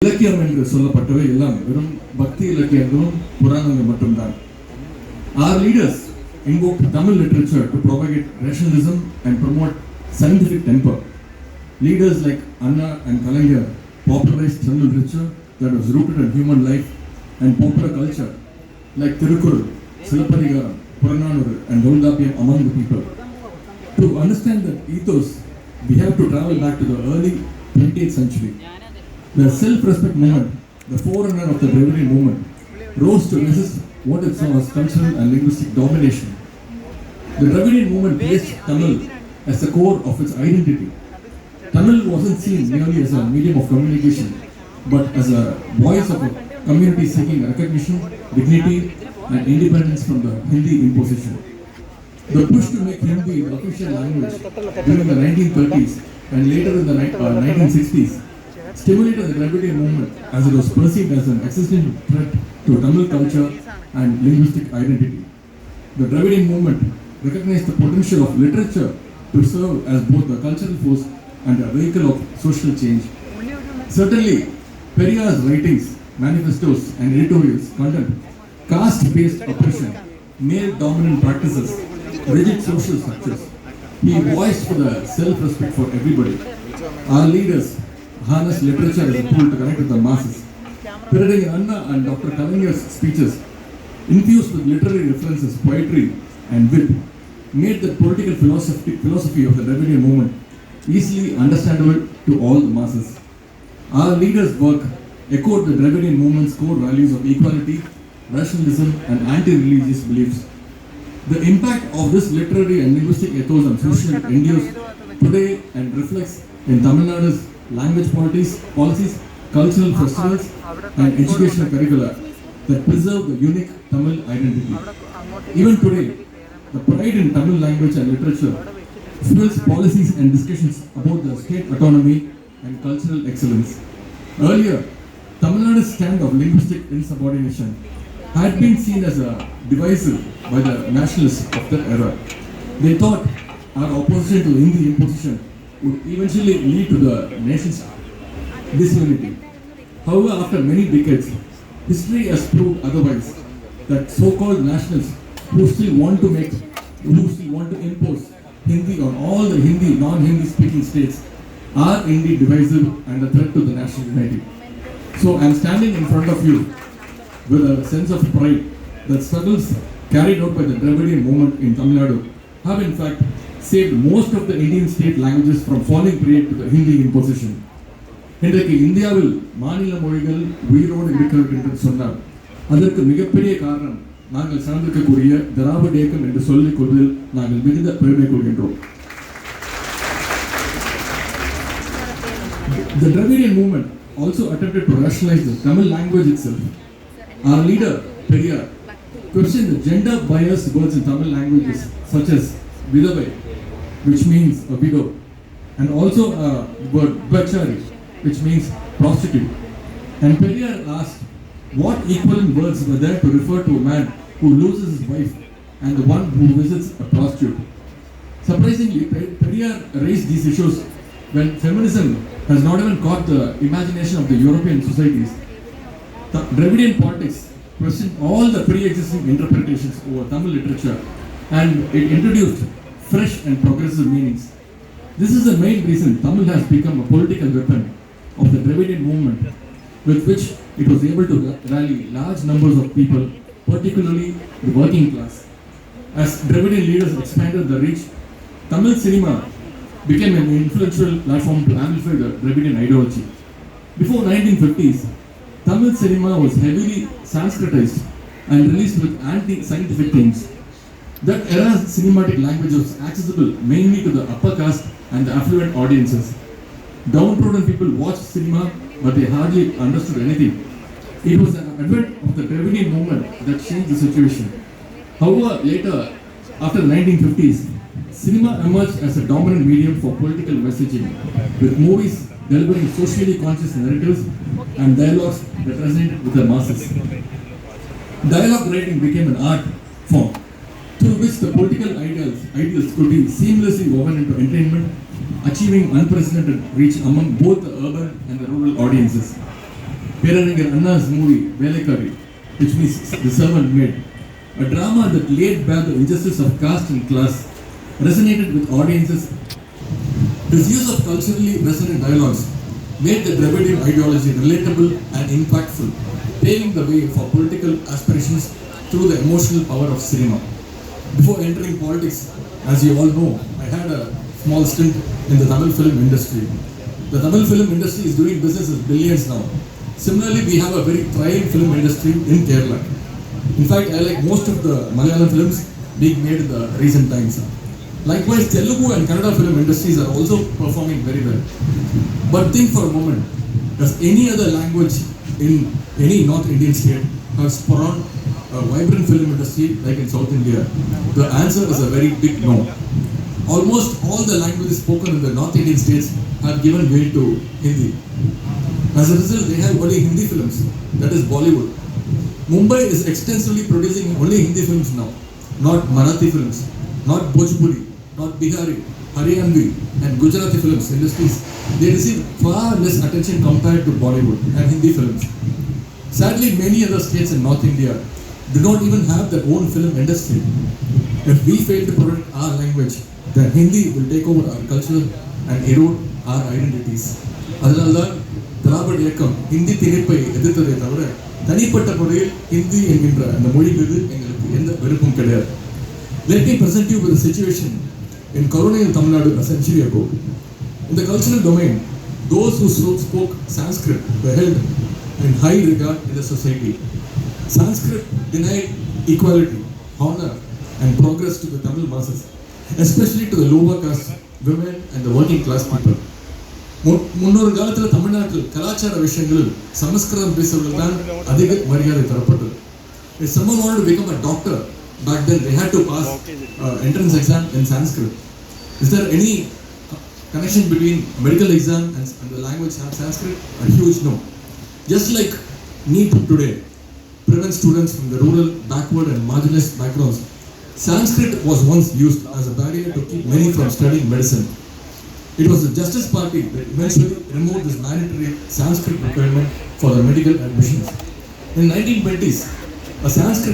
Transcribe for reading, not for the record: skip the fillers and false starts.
இலக்கியம் என்று சொல்லப்பட்டவை எல்லாம் வெறும் பக்தி இலக்கியங்களும் புராணங்கள் மட்டும்தான். Our leaders invoked Tamil literature to propagate rationalism and promote scientific temper. Leaders like Anna and Kalaignar popularized Tamil literature that was rooted in human life and popular culture, like Tirukkural, Silappadigaram, Purananuru and Toldapiyam among the people. To understand that ethos, we have to travel back to the early 20th century. The self-respect movement, the forerunner of the Dravidian movement, rose to resist what it saw as cultural and linguistic domination. The Dravidian movement placed Tamil as the core of its identity. Tamil wasn't seen merely as a medium of communication, but as a voice of a community seeking recognition, dignity, and independence from the Hindi imposition. The push to make Hindi the official language during the 1930s and later in the 1960s stimulated the Dravidian movement as it was perceived as an existential threat to Tamil culture and linguistic identity. The Dravidian movement recognized the potential of literature to serve as both a cultural force and a vehicle of social change. Certainly, Periyar's writings, manifestos, and editorials content caste-based oppression, male-dominant practices, rigid social structures. He voiced for the self-respect for everybody. Our leaders harnessed literature as a tool to connect with the masses. Parroting Anna and Dr. Kalaigner's speeches, infused with literary references, poetry, and wit, made the political philosophy of the Dravidian movement easily understandable to all the masses. Our leaders' work echoed the Dravidian movement's core values of equality, rationalism, and anti-religious beliefs. The impact of this literary and linguistic ethos on social endures today and reflects in Tamil Nadu's language policies, cultural festivals, and educational curricula that preserve the unique Tamil identity. Even today, the pride in Tamil language and literature fuels policies and discussions about the state autonomy and cultural excellence. Earlier, Tamil Nadu's stand of linguistic insubordination had been seen as a divisive by the nationalists of that era. They thought our opposition to Hindi imposition would eventually lead to the nation's disunity. However, after many decades, history has proved otherwise, that so-called nationalists who still want to impose Hindi on all the Hindi, non-Hindi speaking states are indeed divisive and a threat to the national unity. So I am standing in front of you with a sense of pride that struggles carried out by the Dravidian movement in Tamil Nadu have in fact saved most of the Indian state languages from falling prey to the Hindi imposition. இன்றைக்கு இந்தியாவில் மாநில மொழிகள் உயிரோடு இருக்கிறது என்று சொன்னார். அதற்கு மிகப்பெரிய காரணம் நாங்கள் சார்ந்திருக்கக்கூடிய திராவிட இயக்கம் என்று சொல்லிக் கொள்வதில் நாங்கள் மிகுந்த பெருமை கொள்கின்றோம். The Dravidian movement also attempted to rationalize the Tamil language itself. Our leader, Periyar, questioned the gender-biased words in Tamil languages such as vidavai, which means a widow, and also a word bachari, which means prostitute. And Periyar asked what equivalent words were there to refer to a man who loses his wife and the one who visits a prostitute. Surprisingly, Periyar raised these issues when feminism has not even caught the imagination of the European societies. The Dravidian Politics questioned all the pre-existing interpretations over Tamil literature and it introduced fresh and progressive meanings. This is the main reason Tamil has become a political weapon of the Dravidian movement, with which it was able to rally large numbers of people, particularly the working class. As Dravidian leaders expanded the reach, Tamil cinema became an influential platform to amplify the Dravidian ideology. Before 1950s, Tamil cinema was heavily Sanskritized and released with anti-scientific themes. That era's cinematic language was accessible mainly to the upper caste and the affluent audiences. Downtrodden people watched cinema, but they hardly understood anything. It was the advent of the Dravidian movement that changed the situation. However, later, after the 1950s, cinema emerged as a dominant medium for political messaging, with movies delivering socially conscious narratives and dialogues that resonated with the masses. Dialogue writing became an art form through which the political ideals could be seamlessly woven into entertainment, achieving unprecedented reach among both the urban and the rural audiences. Periyar Anna's movie, Velekari, which means The Servant Maid, a drama that laid bare the injustice of caste and class, resonated with audiences. His use of culturally resonant dialogues made the Dravidian ideology relatable and impactful, paving the way for political aspirations through the emotional power of cinema. Before entering politics, as you all know, I had a small stint in the Tamil film industry. The Tamil film industry is doing business with billions now. Similarly, we have a very thriving film industry in Kerala. In fact, I like most of the Malayalam films being made in the recent times. Likewise, Telugu and Kannada film industries are also performing very well. But think for a moment, does any other language in any North Indian state have spawned a vibrant film industry like in South India? The answer is a very big no. Almost all the languages spoken in the North Indian states have given way to Hindi. As a result, they have only Hindi films, that is Bollywood. Mumbai is extensively producing only Hindi films now, not Marathi films, not Bhojpuri, not Bihari, Haryanvi and Gujarati films industries. They receive far less attention compared to Bollywood and Hindi films. Sadly, many other states in North India do not even have their own film industry. If we fail to protect our language, then Hindi will take over our culture and erode our identities. அதனால்தான் திராவிட இயக்கம் ஹிந்தி திணிப்பை எதிர்த்ததை தவிர தனிப்பட்ட முறையில் ஹிந்தி என்கின்ற அந்த மொழி மீது எங்களுக்கு எந்த வெறுப்பும் கிடையாது. Let me present you with a situation in Karunanidhi, Tamil Nadu a century ago. In the cultural domain, those who spoke Sanskrit were held in high regard in the society. Sanskrit denied equality, honor and progress to the Tamil masses, especially to the lower caste, women and the working class people. முன்னொரு காலத்தில் தமிழ்நாட்டில் கலாச்சார விஷயங்களில் சமஸ்கிருதம் பேசுவதில் தான் அதிக மரியாதை தரப்பட்டது. If someone wanted to become a doctor, back then they had to pass entrance exam in Sanskrit. Is there any connection between medical exam and the language Sanskrit? A huge no. Just like NEET today prevents students from the rural, backward and marginalized backgrounds, Sanskrit was once used as a barrier to keep many from studying medicine. It was the Justice Party that eventually removed this mandatory Sanskrit requirement for the medical admissions. In the 1920s, a Sanskrit